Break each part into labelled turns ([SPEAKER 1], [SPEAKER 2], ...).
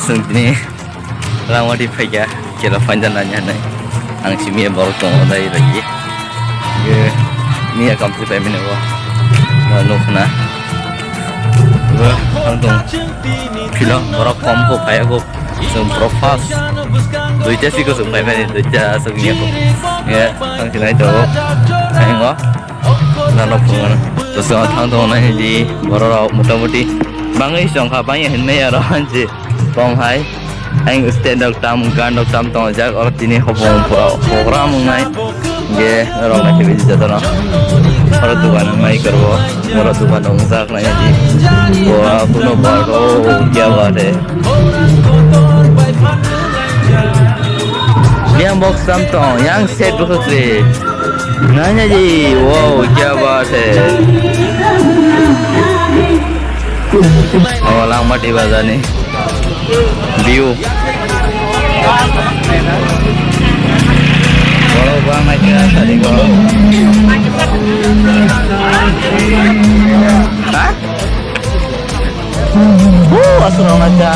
[SPEAKER 1] Sungni Lamati Paya kira panjang nanya nih ang si Mia baru tunggu dari lagi Mia kampus saya mana wah lalu kena wah langsung film baru kompo paya ko profas duitnya sih ko supaya mana duitnya segini ko ya langsung naik jauh ayo nggak lalu pengen terus orang tahu nih di baru mudah-mudahan bangai sangka banyak ini ya orang sih Hai anh stand up tam gan up tam tong jak or tini hobong program ngai ge rong na ke jata na or dukan mai karbo or dukan ong sak na ji wa puno baro kya baat hai yang box tam tong yang set box se nanya ji wow kya baat hai awalang mati bazani view kalau bang aja tadi kalau hah asal aja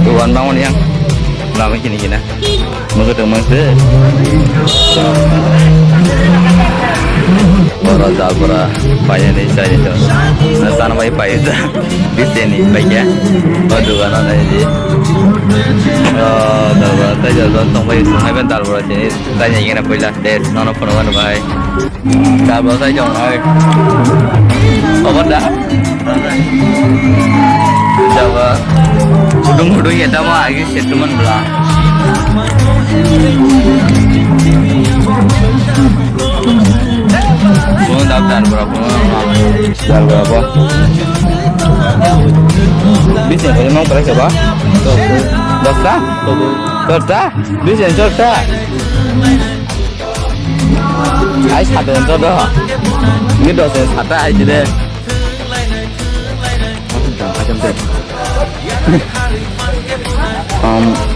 [SPEAKER 1] tuan bangun yang lama gini mau ketemu Orang Zabra, payah ni saya itu, nasi mai payah itu, bisa ni payah, aduh kan ada ni, Zabra, saya jadi tong payah sungai bentar Zabra sini, saya ingin apa ilah tes, nono penuhan baik, Zabra saya jom baik, apa dah? Zabra, hudung ya dah mah lagi settlement belah. Pun daftar berapa? Daftar berapa? Bisa kalau mau kerja apa? Daftar? Daftar? Bisa daftar? Ai satu yang jodoh. Ini dosen satu aja deh. Macam tu.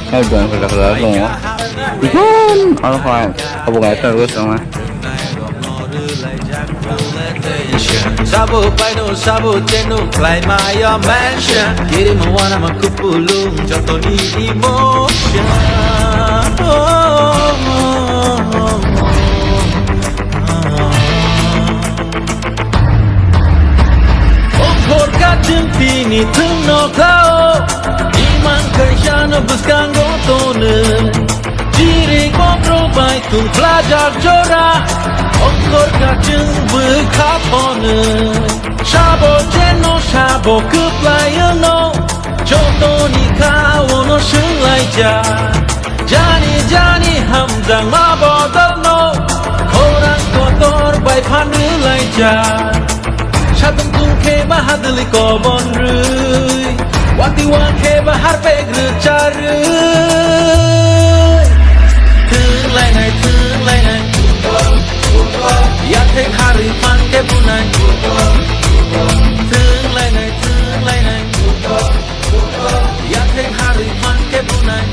[SPEAKER 1] Hai tuan kerja semua. Ikan, alhamdulillah. Apa nggak terus sama?
[SPEAKER 2] Sabu paino sabu tenu climb my mansion kiri mwana makupulung joto ni emotion Okor kacung pini tumno kao iman kerjana buskan gotone diri kontrol baik tu pelajar jorah Okor kacung berkapone Shabo jeno shabo kuplayano Joto ni kawono shulai ja Jani hamzang mabodal no Korang kotor bai panulai ja Shatum tungke mahadli kobon rui Wati wake bahar pegru charui Tunglai nai Ya thek hari pan ke bunai Thương lai này Ya thek hari pan ke bunai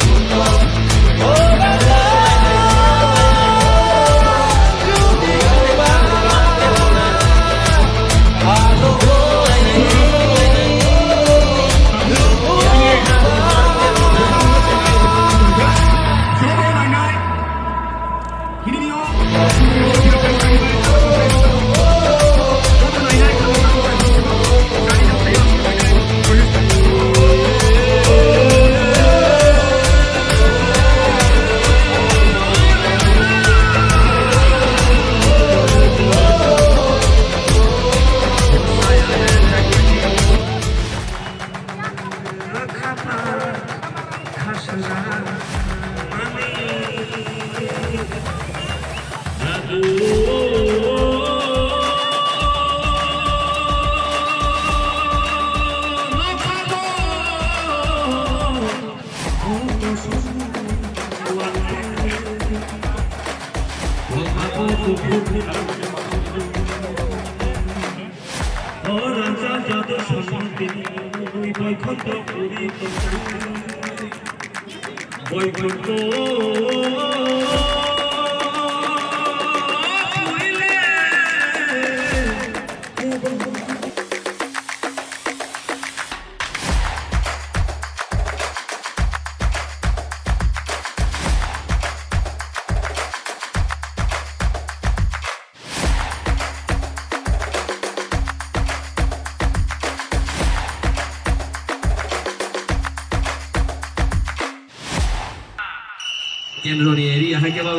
[SPEAKER 3] 젠로니엘이 하게바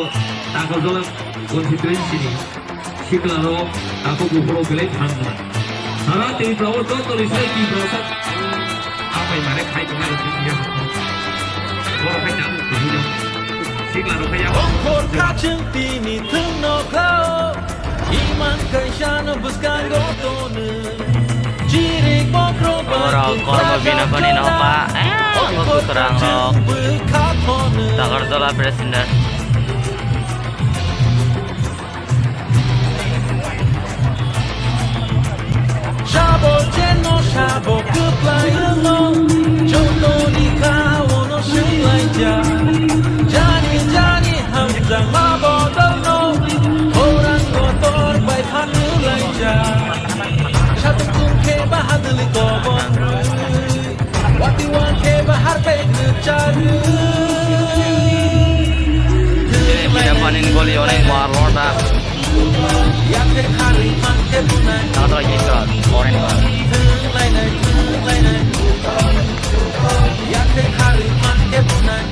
[SPEAKER 3] 따가서 konstituensi 시클라로 aku gubro gele thangna sara tei prawo to risai ki prosa apa yang mana khai tengah itu dia gua khai jam tu dia siklaro khai jam
[SPEAKER 2] คนข้าจึงปีนี้ถึงนอกเขาอีมันเคยชานะบุสการโกโตนึจีริกบอกโรบ
[SPEAKER 1] Orang korma bina pani napa? Aku kurang rok.
[SPEAKER 2] บือคาพอนึ
[SPEAKER 1] Takar dola presiden.
[SPEAKER 2] Shabo jeno shabo kuplai no Jono ni ka wono shulai ja Jani jani hamzang mabo dono Orang kotor bai panu lai ja Shatu kum ke bahadli ko bon Wati wan ke bahar pe chari
[SPEAKER 1] Bina panin goli orang warlorda.
[SPEAKER 2] Ya ke khari man ke bunai
[SPEAKER 1] Takar lagi kan orang ini.
[SPEAKER 2] lai lai lai lai Ya ke khari man ke bunai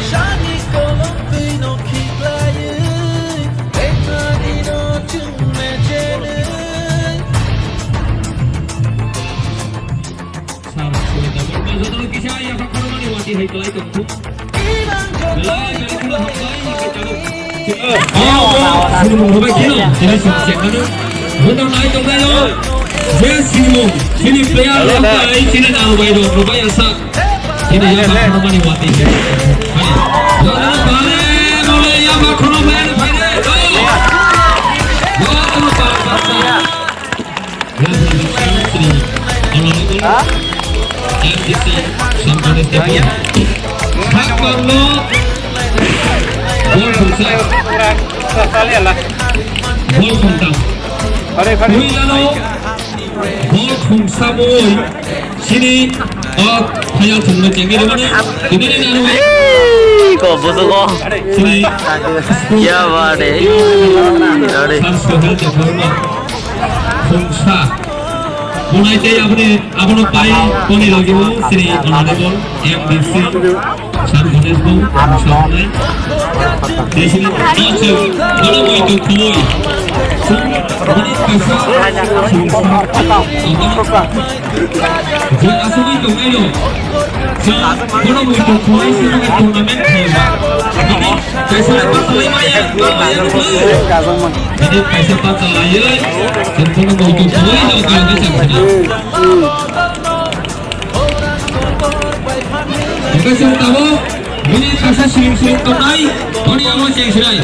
[SPEAKER 2] Shani kolong pino kiklai Etani no chung me jene
[SPEAKER 3] sama sudah berbagai kisah yang kormani wati hai kelai tentu
[SPEAKER 2] Ilang
[SPEAKER 3] belai
[SPEAKER 2] jodoh
[SPEAKER 3] belai kena hai kalau sini mau baik kilo jadi sukses kan untuk naik ke dalam saya sini player lampai sini nahu baik dong lupa yang sak sini yang kormani wati boleh yang kormani baik MDC sampai Stephen Hakbarlo gol Khumsa gol Khumsa Kuilano gol Khumsa boy sini hayal thungna chengi mana ini nanu
[SPEAKER 1] Kau busuk kau.
[SPEAKER 3] sini
[SPEAKER 1] Ya bade. Bade.
[SPEAKER 3] Sansohel Jakarta Khumsa Bunai teh apne pai koni lagi bo sini honorable MDC Sarvanes bo sampai di sini macam kalau mau itu koi ini kasar jadi asal itu ayo kalau mau itu koi sini turnamen hebat ini kasar apa koi maya ini kasar apa lagi dan kalau mau itu koi jangan kalau kita Kasih tahu, ini kasih sering tunai, ini yang mau cek serai.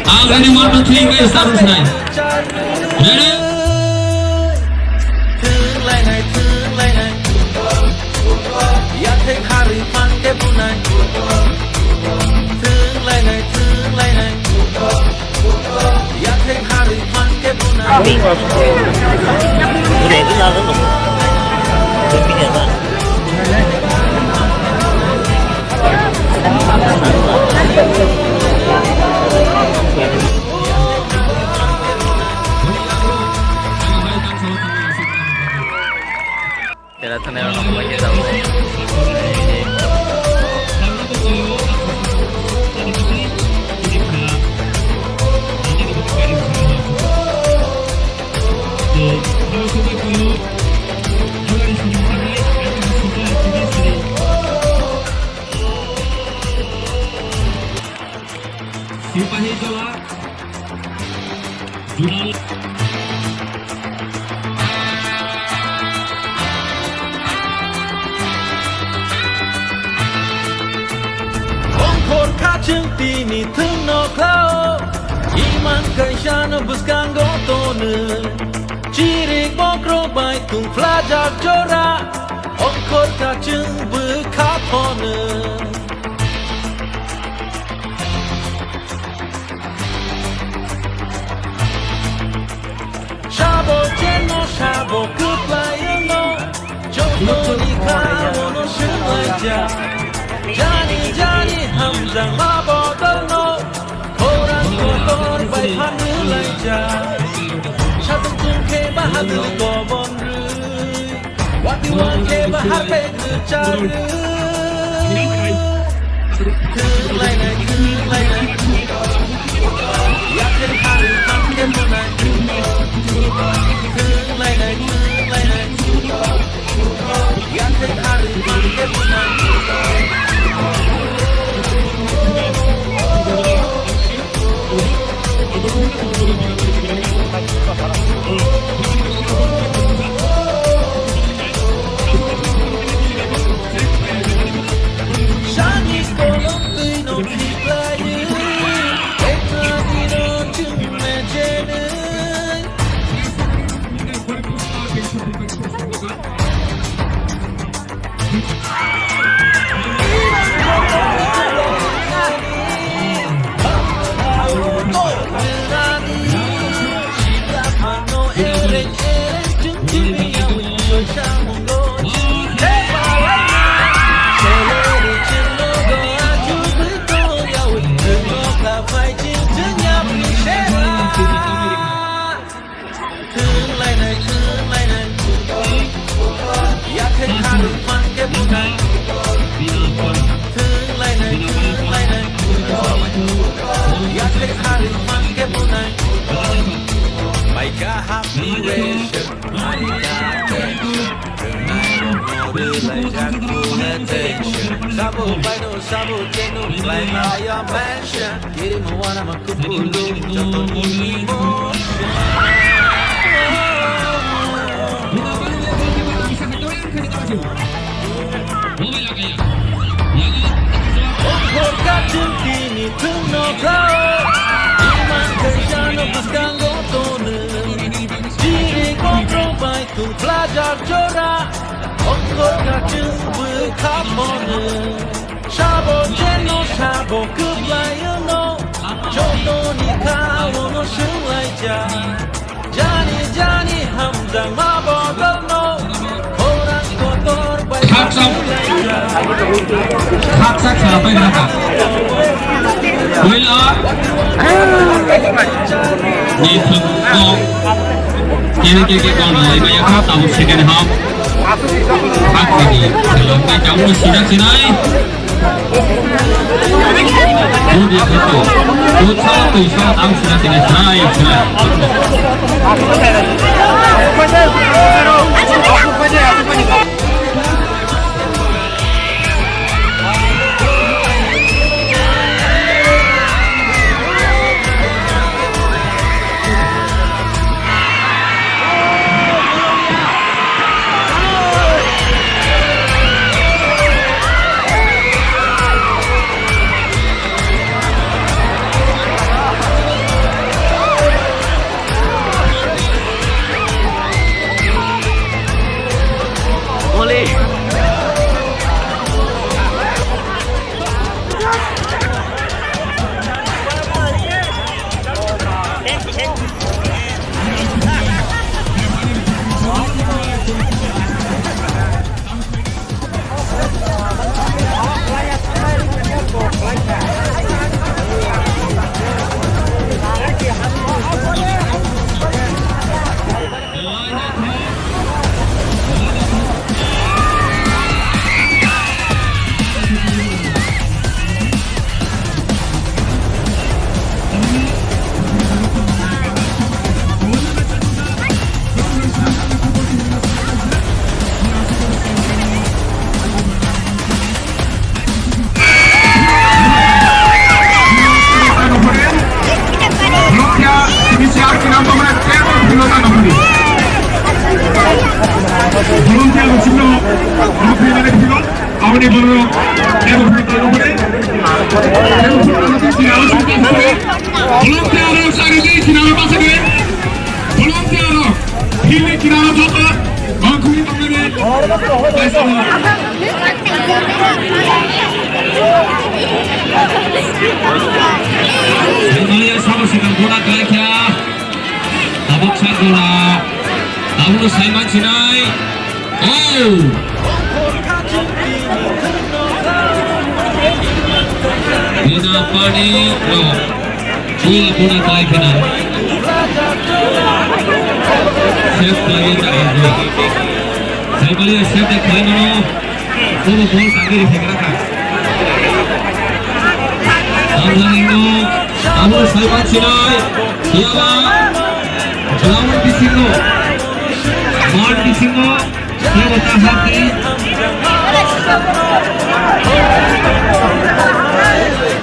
[SPEAKER 3] Agar ini mana tuh yang seharus serai. Jadi,
[SPEAKER 2] Thương lai này Ya ke khari man ke bunai Thương lai này Ya ke khari man ke bunai
[SPEAKER 1] Udah itu lah tu. Tapi apa? Kira tanah orang lagi tahu.
[SPEAKER 3] Sipahi Jawa, Jurnal
[SPEAKER 2] Ông khôn khá chương tì nì thương nọ khao Iman kai shana buskan go tonu Chirik bokro bai tung flajak jora Ông khôn khá chương bư khá thonu Shabo jeno shabo kuplai no Jono ni ka wono shulai ja Johnny 함장 마버더노 호랑 거tor bay phan lại cha sa tung tung ke ba ha du ko bon rư wa ti wa ke ba ha pe du cha rư thương lại này ya ke ha du tham ke mo này thương lại này ya ke ha du tham ke mo này Shani kolong tươi nồng thịt lại như em thơ đi nó chừng mẹ trên ơi Sabo baino sabo tenu fly by your mansion Kiri mawana makupulu Joto ni Ongkor kacung kini tuno kau Iman kerjana buskan gotone Diri kontrol baik tu pelajar corak Ongkor kacung berkapone Sabo jeno sabo kebayano Joto ni kau no sungai jah Jani hamzang mabodano Orang kotor baik sungai jah
[SPEAKER 3] Khắc sắc sờ bây giờ cả Cuối lỡ Nhìn thực con Kia con lời bây giờ khắc tàu xe kênh học Khắc thì thì lòng cái cháu nó xì đấy Cô đi cái tổ Cô sao tùy sao tao xì ra này
[SPEAKER 2] Oh!
[SPEAKER 3] Bina pani lo. Chula puna tai pina. Chef lagi tak ada. Saya balik chef dah kaya mana. Semua bol kaki di sekarang. Amlang itu, amul Salman Sinai, siapa? Lawan di sini, mal di sini, dia bertahan di.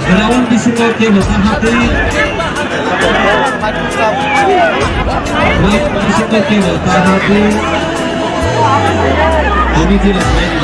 [SPEAKER 3] Lawan di sini dia bertahan di. Lawan di sini dia bertahan di. Ini tidak baik.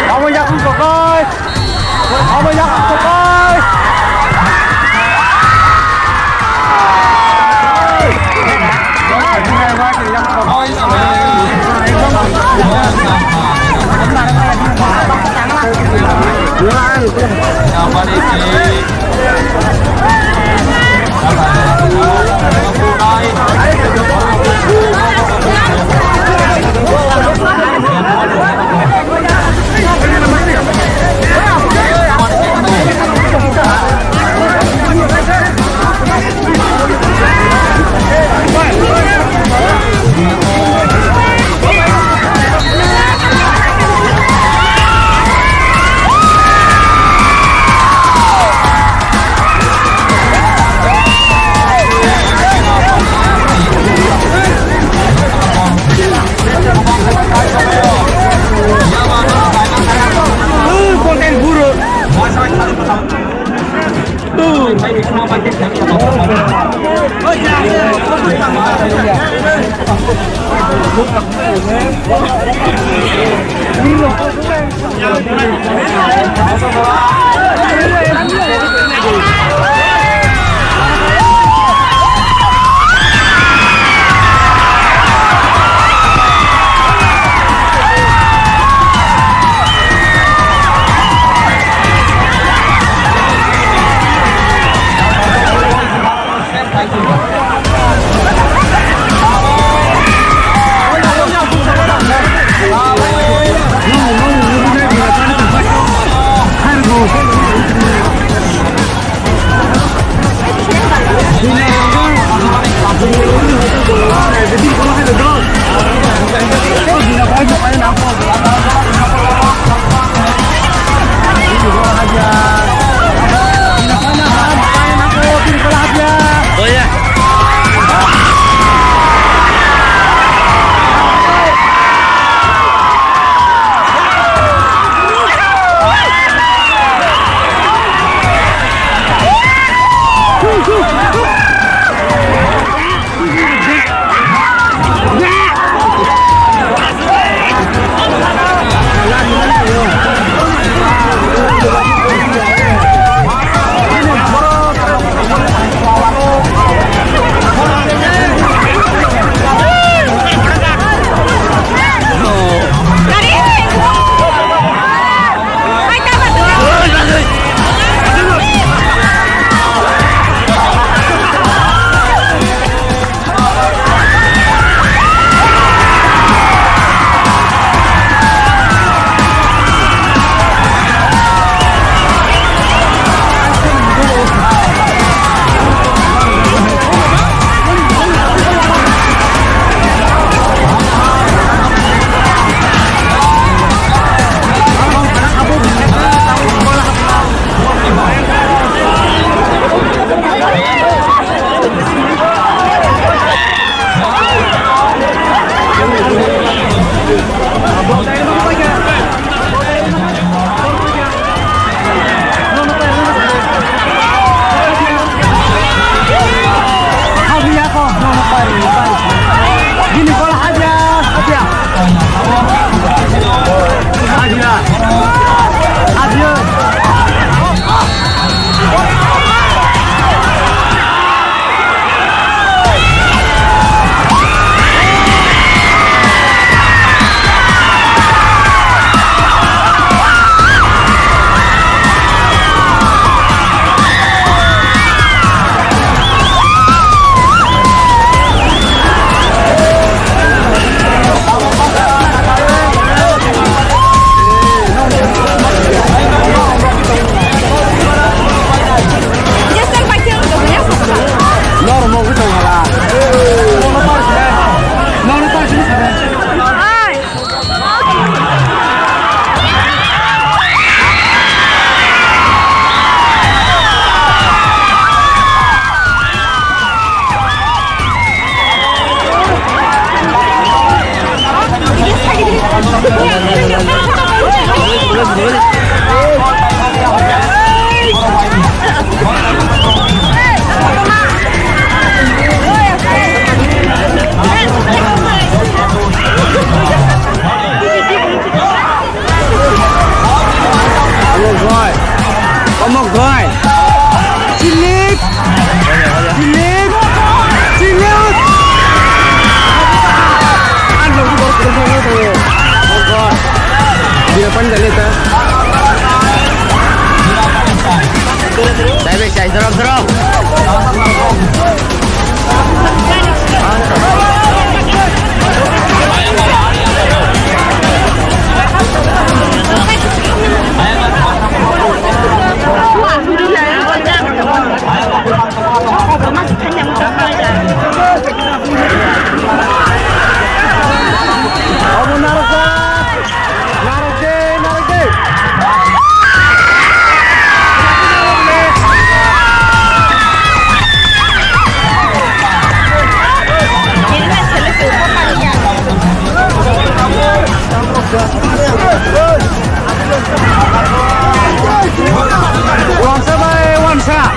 [SPEAKER 4] Ông dắt con coi. Ông dắt con coi.
[SPEAKER 1] Saya baik, saya serong.
[SPEAKER 4] Kamu narik deh. One shot by one shot.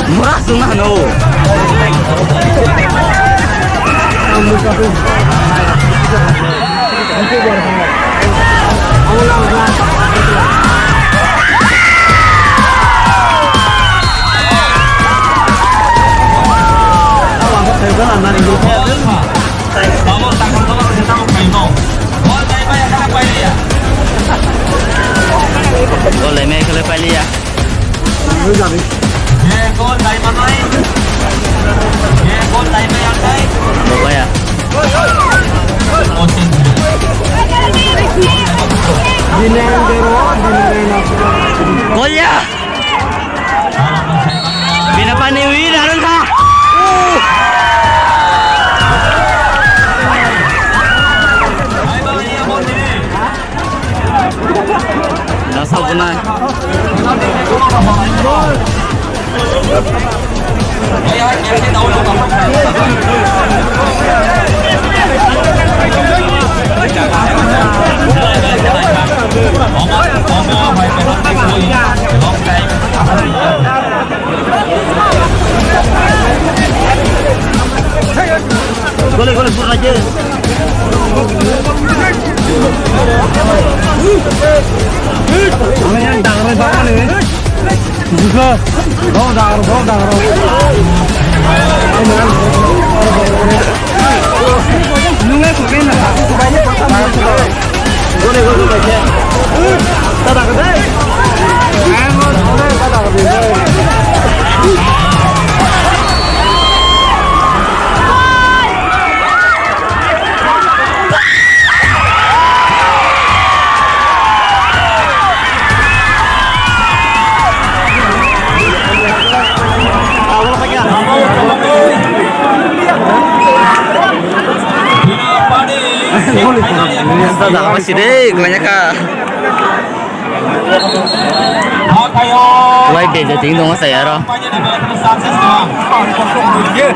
[SPEAKER 1] Murah sunah no. Boleh main kalau pali ya. Bapak ya. Gol ya. Bina paniwi naron sa. Nasa punay. Boleh pun aja. Yang dangar banget nih. Juga, bawa dangar. Nunggu kuken lah. Boleh baca. Tak ada. Tak masih deh, kebanyakan. Why did the thing dong saya roh? Gol.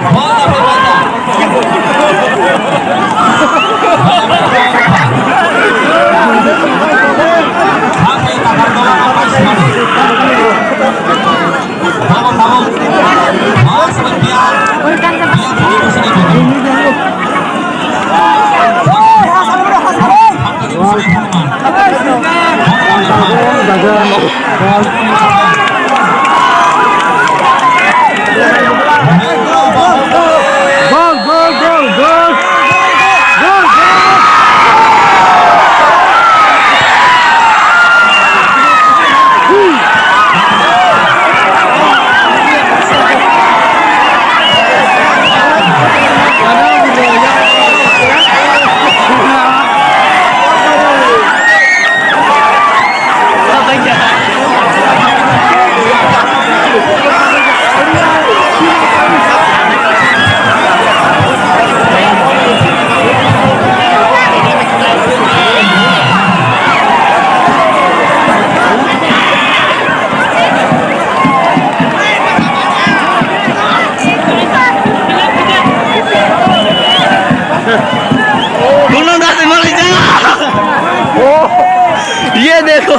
[SPEAKER 1] देखो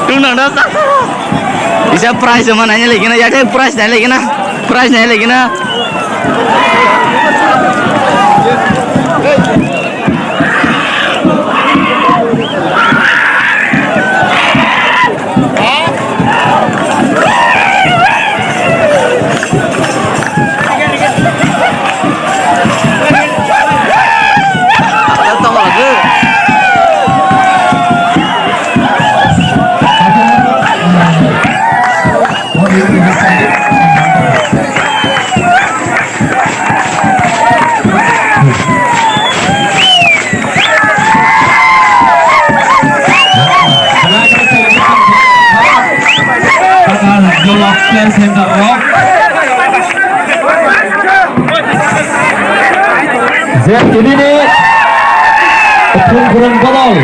[SPEAKER 1] तुम ना इसे प्राइस जमा नहीं लेकिन यार प्राइस नहीं लेकिन प्राइस नहीं लेकिन
[SPEAKER 3] Play center rock. Jadi ini kurang kodol.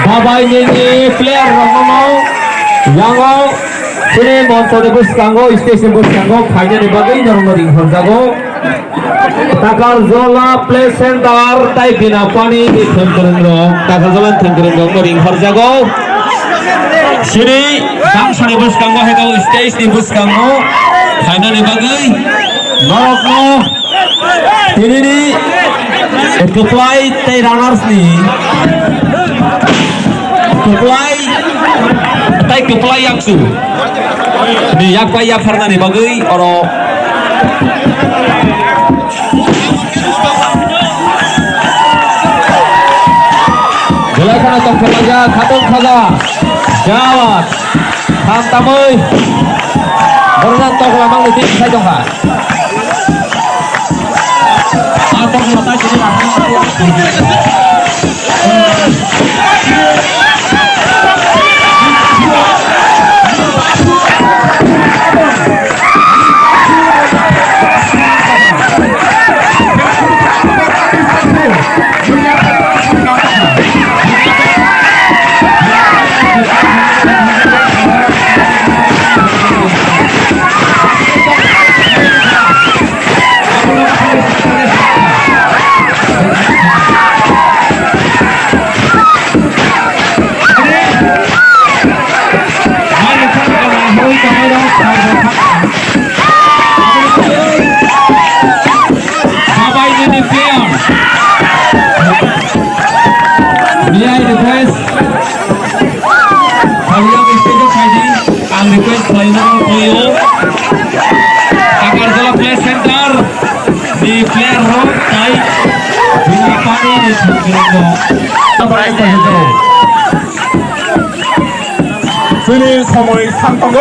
[SPEAKER 3] Babai ini player mau yang ini monster bus kanggo station bus kanggo final ni bagai normal ring horjago. Takal zola play center tai bina pani di kurang rock. Takal zola kurang rock ring horjago. Sini Dangsani bus kanggo hekau stage di bus kanggo final ni bagai norok no ini ni keplay tei runners ni keplay yaksu ni yak pai yak harna ni bagai oro Gelai kana tong saja khatong saja Jawat Hantamoi Berenang tong lamang lutin saya dong ha Atong mata jadi langsung request final Toyo agar dalam play center di player rock naik bina pani di Sungkirenggo
[SPEAKER 4] sini সময় 상통고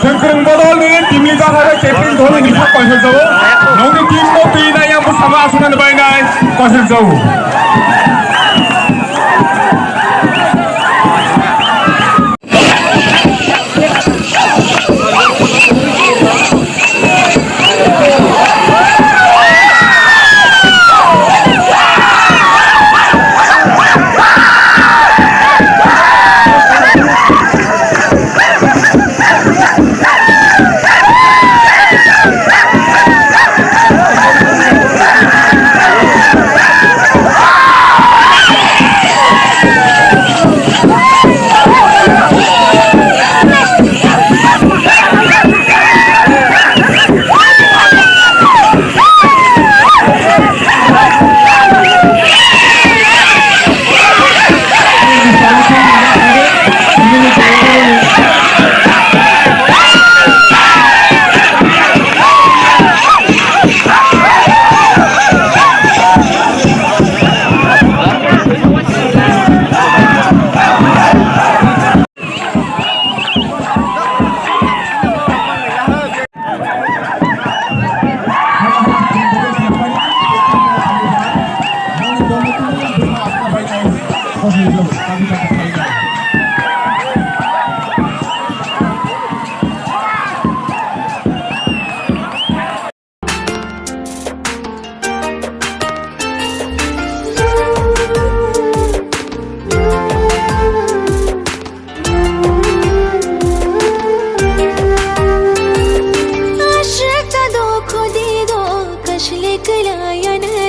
[SPEAKER 4] Sungkirenggo 김리자하의 제필 돈은 이삭 거실저우 너무 김모 비나야 무사마 아수나는 바이나이 거실저우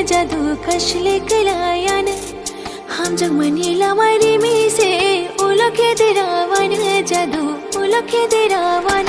[SPEAKER 5] जादू कशले कलायान हम जग मनीला मारी लखे दे रावण जादू लखे दे रावण